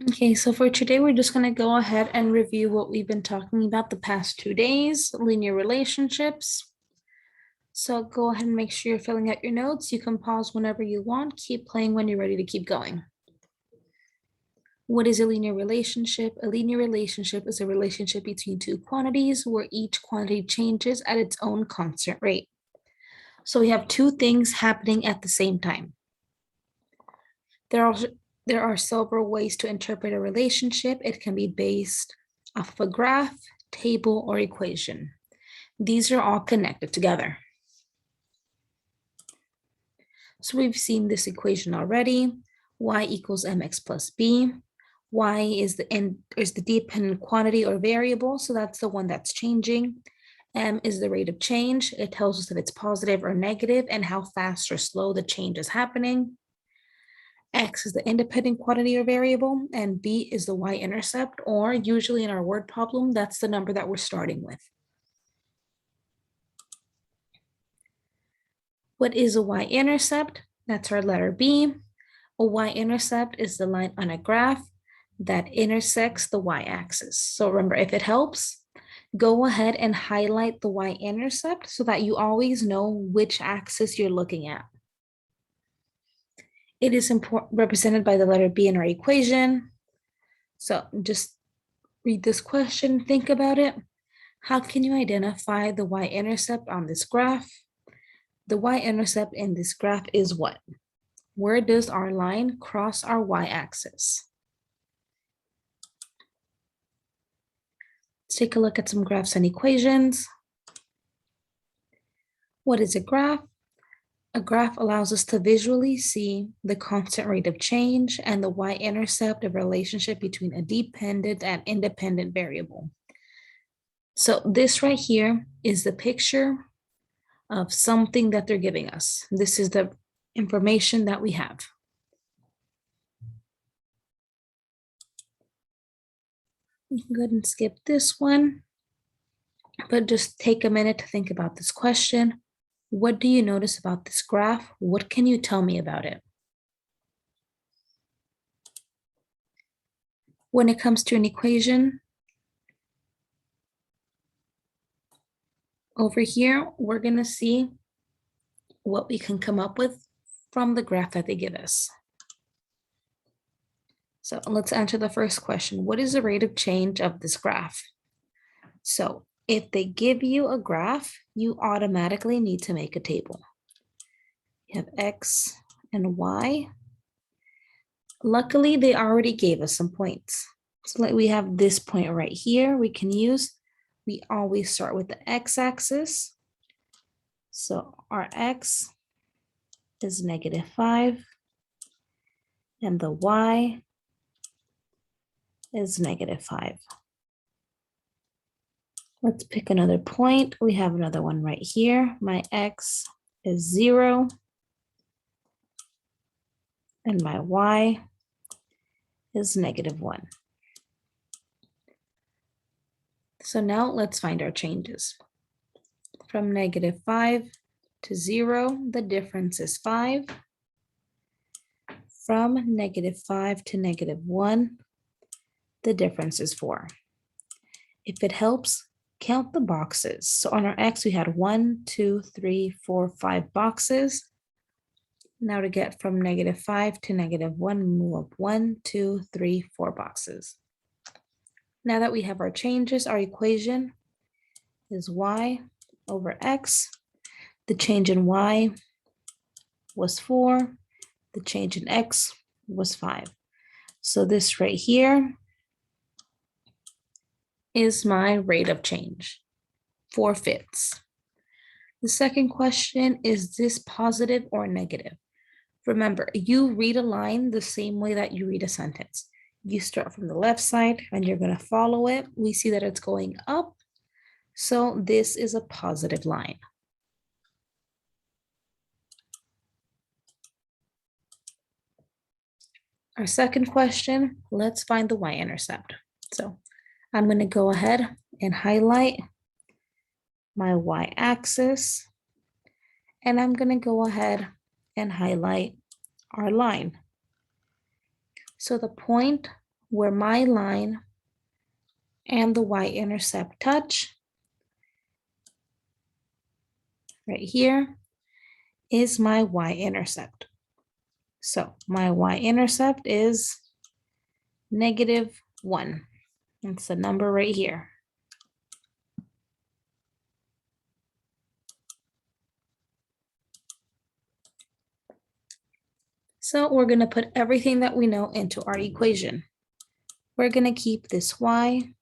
Okay, so for today, we're just going to go ahead and review what we've been talking about the past 2 days, linear relationships. So go ahead and make sure you're filling out your notes. You can pause whenever you want. Keep playing when you're ready to keep going. What is a linear relationship? A linear relationship is a relationship between two quantities where each quantity changes at its own constant rate. So we have two things happening at the same time. There are several ways to interpret a relationship. It can be based off of a graph, table, or equation. These are all connected together. So we've seen this equation already. Y equals mx plus b. Y is the dependent quantity or variable, so that's the one that's changing. M is the rate of change. It tells us if it's positive or negative and how fast or slow the change is happening. X is the independent quantity or variable, and B is the y-intercept, or usually in our word problem, that's the number that we're starting with. What is a y-intercept? That's our letter B. A y-intercept is the line on a graph that intersects the y-axis. So remember, if it helps, go ahead and highlight the y-intercept so that you always know which axis you're looking at. It is represented by the letter B in our equation. So just read this question, think about it. How can you identify the y-intercept on this graph? The y-intercept in this graph is what? Where does our line cross our y-axis? Let's take a look at some graphs and equations. What is a graph? A graph allows us to visually see the constant rate of change and the y-intercept of relationship between a dependent and independent variable. So this right here is the picture of something that they're giving us. This is the information that we have. You can go ahead and skip this one, but just take a minute to think about this question. What do you notice about this graph? What can you tell me about it? When it comes to an equation, over here, we're going to see what we can come up with from the graph that they give us. So let's answer the first question. What is the rate of change of this graph? So if they give you a graph, you automatically need to make a table. You have X and Y. Luckily, they already gave us some points. So like we have this point right here we can use. We always start with the x-axis. So our x is -5 and the y is -5. Let's pick another point. We have another one right here. My x is 0 and my y is -1. So now let's find our changes. From -5 to 0, the difference is 5. From -5 to -1, the difference is 4. If it helps, count the boxes. So on our X, we had 1, 2, 3, 4, 5 boxes. Now to get from -5 to -1, move up 1, 2, 3, 4 boxes. Now that we have our changes, our equation is y over x. The change in y was 4. The change in x was 5. So this right here is my rate of change, 4/5. The second question, is this positive or negative? Remember, you read a line the same way that you read a sentence. You start from the left side and you're going to follow it. We see that it's going up. So this is a positive line. Our second question, let's find the y-intercept. So I'm going to go ahead and highlight my y-axis, and I'm going to go ahead and highlight our line. So the point where my line and the y-intercept touch, right here, is my y-intercept. So my y-intercept is -1. It's the number right here. So we're going to put everything that we know into our equation. We're going to keep this y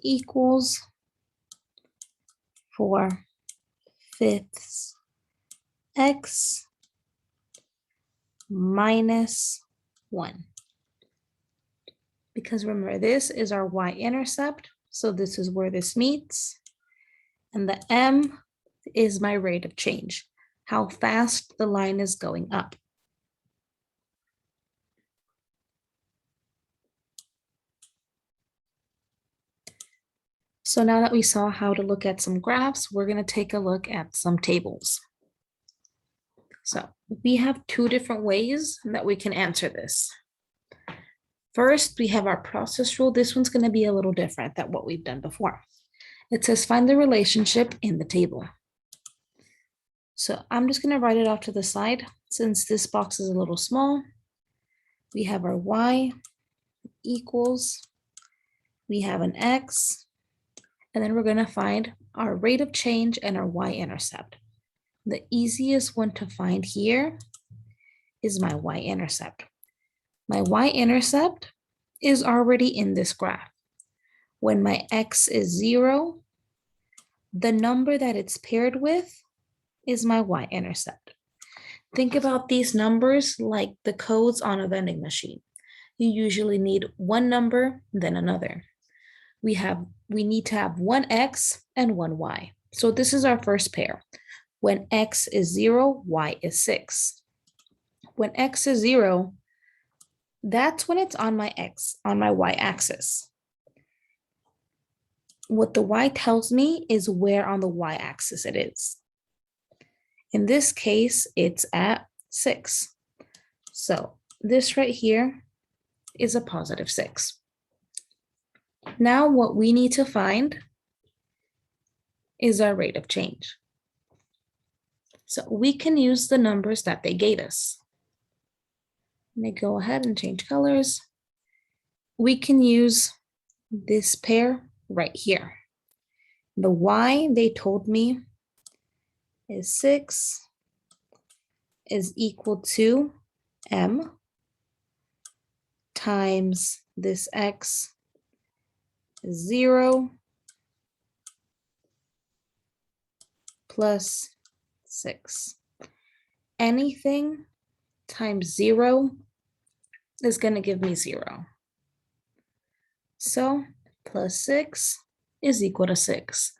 equals 4/5 x minus 1. Because remember, this is our y-intercept, so this is where this meets. And the m is my rate of change, how fast the line is going up. So now that we saw how to look at some graphs, we're going to take a look at some tables. So we have two different ways that we can answer this. First, we have our process rule. This one's going to be a little different than what we've done before. It says find the relationship in the table. So I'm just going to write it off to the side since this box is a little small. We have our y equals, we have an x, and then we're going to find our rate of change and our y-intercept. The easiest one to find here is my y-intercept. My y-intercept is already in this graph. When my x is 0, the number that it's paired with is my y-intercept. Think about these numbers like the codes on a vending machine. You usually need one number, then another. We need to have one x and one y. So this is our first pair. When x is 0, y is 6. When x is 0, that's when it's on my y-axis. What the y tells me is where on the y-axis it is. In this case, it's at 6. So this right here is a +6. Now what we need to find is our rate of change. So we can use the numbers that they gave us. Let me go ahead and change colors. We can use this pair right here. The y they told me is 6 is equal to m times this x is 0 plus 6. Anything times 0 is going to give me 0. So +6 is equal to 6.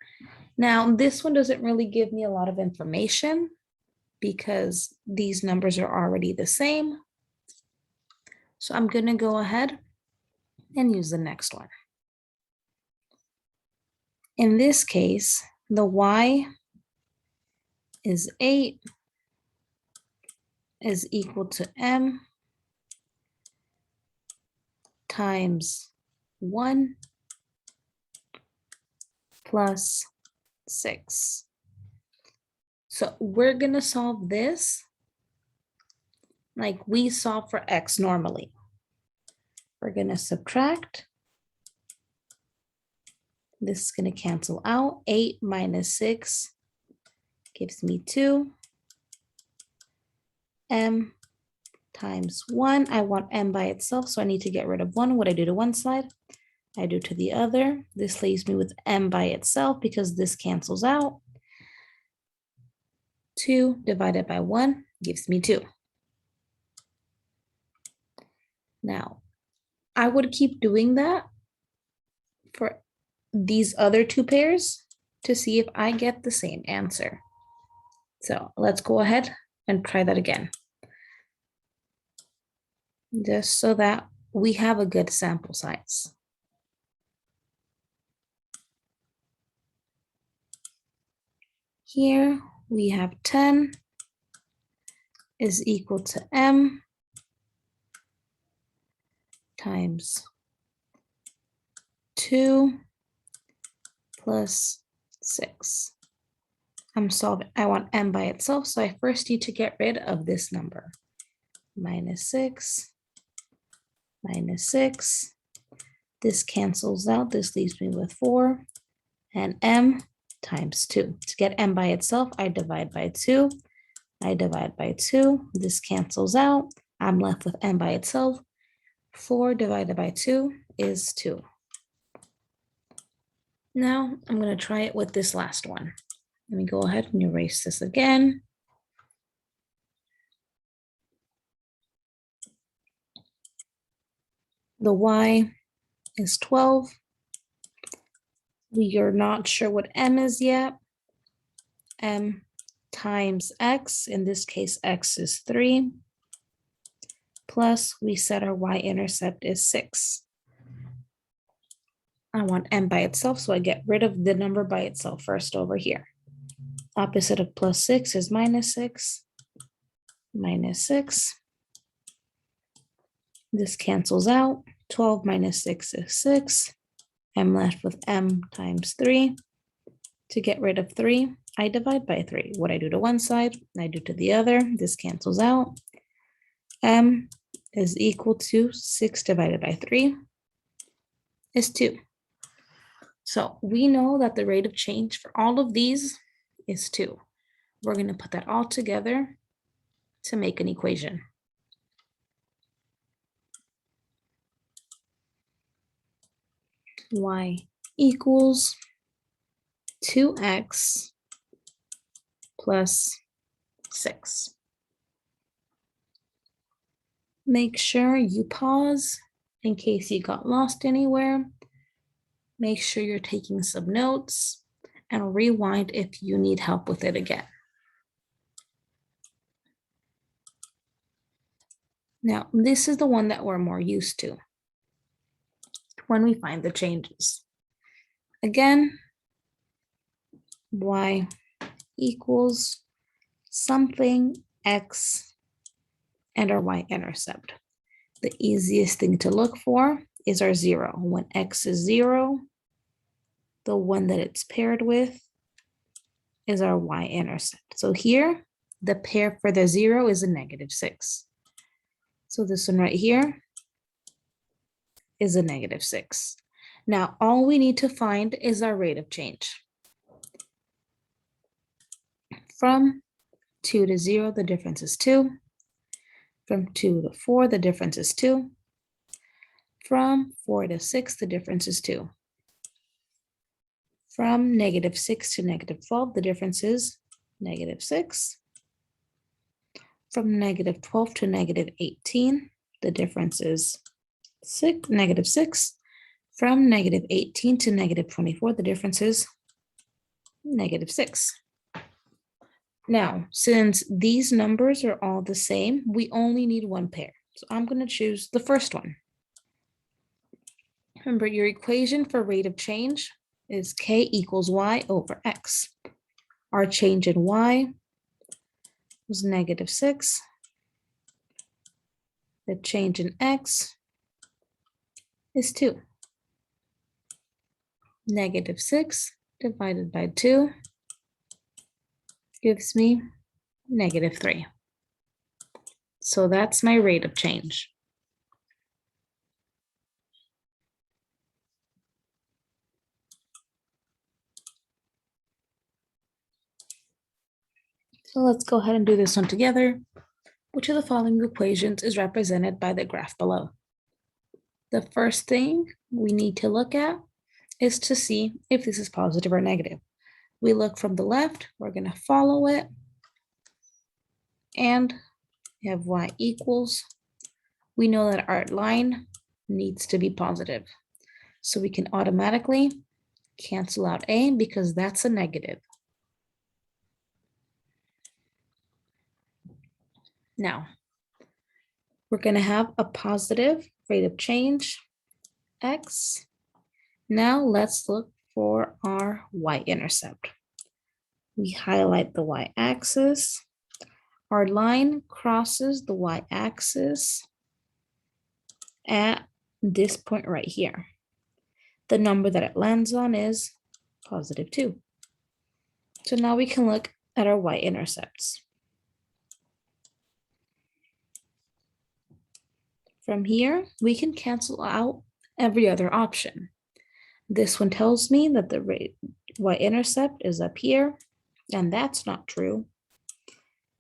Now, this one doesn't really give me a lot of information because these numbers are already the same. So I'm going to go ahead and use the next one. In this case, the y is 8 is equal to m times 1 plus 6. So we're going to solve this like we solve for x normally. We're going to subtract. This is going to cancel out. 8 minus 6 gives me 2. M times 1. I want m by itself, so I need to get rid of 1. What I do to one side, I do to the other. This leaves me with m by itself because this cancels out. 2 divided by 1 gives me 2. Now, I would keep doing that for these other two pairs to see if I get the same answer. So let's go ahead and try that again. Just so that we have a good sample size. Here we have 10 is equal to m times 2 plus 6. I'm solving, I want m by itself, so I first need to get rid of this number. Minus 6, minus 6. This cancels out, this leaves me with 4, and m times 2. To get m by itself, I divide by 2. I divide by 2. This cancels out. I'm left with m by itself. 4 divided by 2 is 2. Now I'm going to try it with this last one. Let me go ahead and erase this again. The y is 12. We are not sure what m is yet. M times x, in this case, x is 3, plus we said our y-intercept is 6. I want m by itself, so I get rid of the number by itself first over here. Opposite of plus 6 is minus 6, minus 6. This cancels out. 12 minus 6 is 6. I'm left with m times 3. To get rid of 3, I divide by 3. What I do to one side, I do to the other. This cancels out. M is equal to 6 divided by 3 is 2. So we know that the rate of change for all of these is 2. We're going to put that all together to make an equation. Y equals 2x plus 6. Make sure you pause in case you got lost anywhere. Make sure you're taking some notes and rewind if you need help with it again. Now, this is the one that we're more used to when we find the changes. Again, y equals something x and our y-intercept. The easiest thing to look for is our 0. When x is 0, the one that it's paired with is our y-intercept. So here, the pair for the 0 is a negative 6. So this one right here is a negative 6. Now, all we need to find is our rate of change. From 2 to 0, the difference is 2. From 2 to 4, the difference is 2. From 4 to 6, the difference is 2. From negative 6 to negative 12, the difference is negative 6. From negative 12 to negative 18, the difference is negative 6. From negative 18 to negative 24, the difference is negative 6. Now, since these numbers are all the same, we only need one pair. So I'm going to choose the first one. Remember, your equation for rate of change is k equals y over x. Our change in y was negative 6. The change in x is 2. Negative 6 divided by 2 gives me negative 3. So that's my rate of change. So let's go ahead and do this one together. Which of the following equations is represented by the graph below? The first thing we need to look at is to see if this is positive or negative. We look from the left, we're going to follow it, and we have y equals. We know that our line needs to be positive. So we can automatically cancel out a because that's a negative. Now, we're going to have a positive rate of change, x. Now let's look for our y-intercept. We highlight the y-axis. Our line crosses the y-axis at this point right here. The number that it lands on is positive 2. So now we can look at our y-intercepts. From here, we can cancel out every other option. This one tells me that the y-intercept is up here, and that's not true.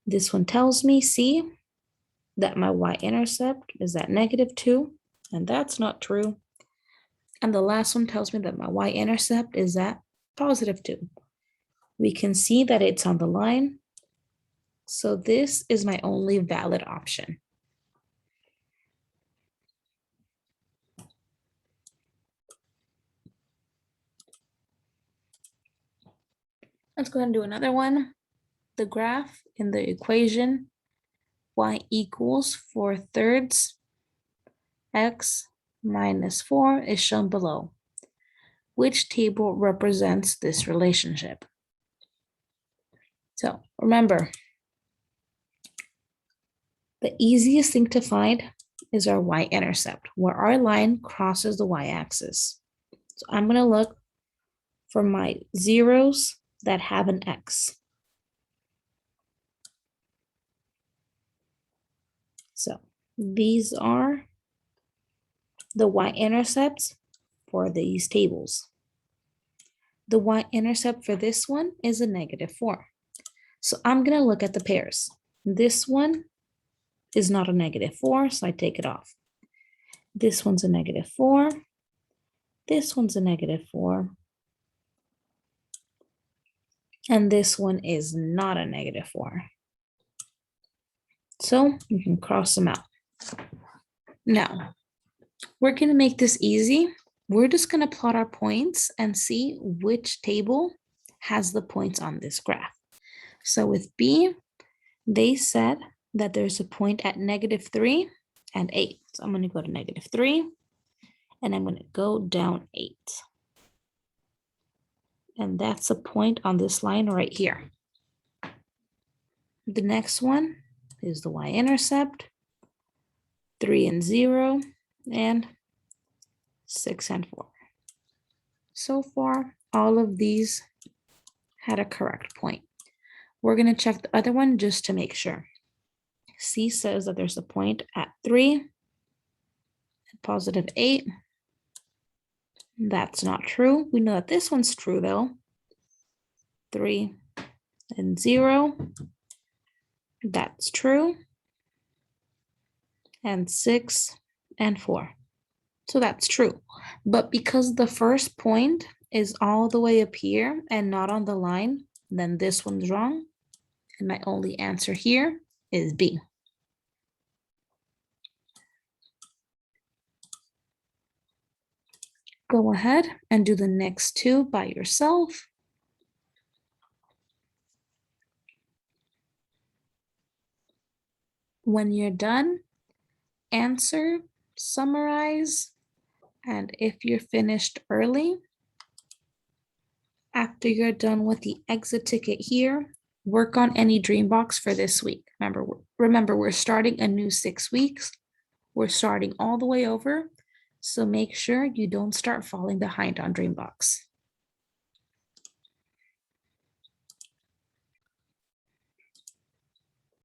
This one tells me, see, that my y-intercept is at negative 2, and that's not true. And the last one tells me that my y-intercept is at positive 2. We can see that it's on the line. So this is my only valid option. Let's go ahead and do another one. The graph in the equation y equals 4/3 x minus 4 is shown below. Which table represents this relationship? So remember, the easiest thing to find is our y-intercept, where our line crosses the y-axis. So I'm going to look for my zeros that have an x. So these are the y-intercepts for these tables. The y-intercept for this one is a negative 4. So I'm going to look at the pairs. This one is not a negative 4, so I take it off. This one's a negative 4. This one's a negative 4. And this one is not a negative 4. So you can cross them out. Now, we're going to make this easy. We're just going to plot our points and see which table has the points on this graph. So with B, they said that there's a point at negative 3 and 8. So I'm going to go to negative 3 and I'm going to go down 8. And that's a point on this line right here. The next one is the y-intercept, 3 and 0, and 6 and 4. So far, all of these had a correct point. We're going to check the other one just to make sure. C says that there's a point at 3 and positive 8. That's not true. We know that this one's true though. 3 and 0. That's true. And 6 and 4. So that's true. But because the first point is all the way up here and not on the line, then this one's wrong. And my only answer here is B. Go ahead and do the next two by yourself. When you're done, answer, summarize, and if you're finished early, after you're done with the exit ticket here, work on any Dreambox for this week. Remember, we're starting a new 6 weeks. We're starting all the way over. So make sure you don't start falling behind on Dreambox.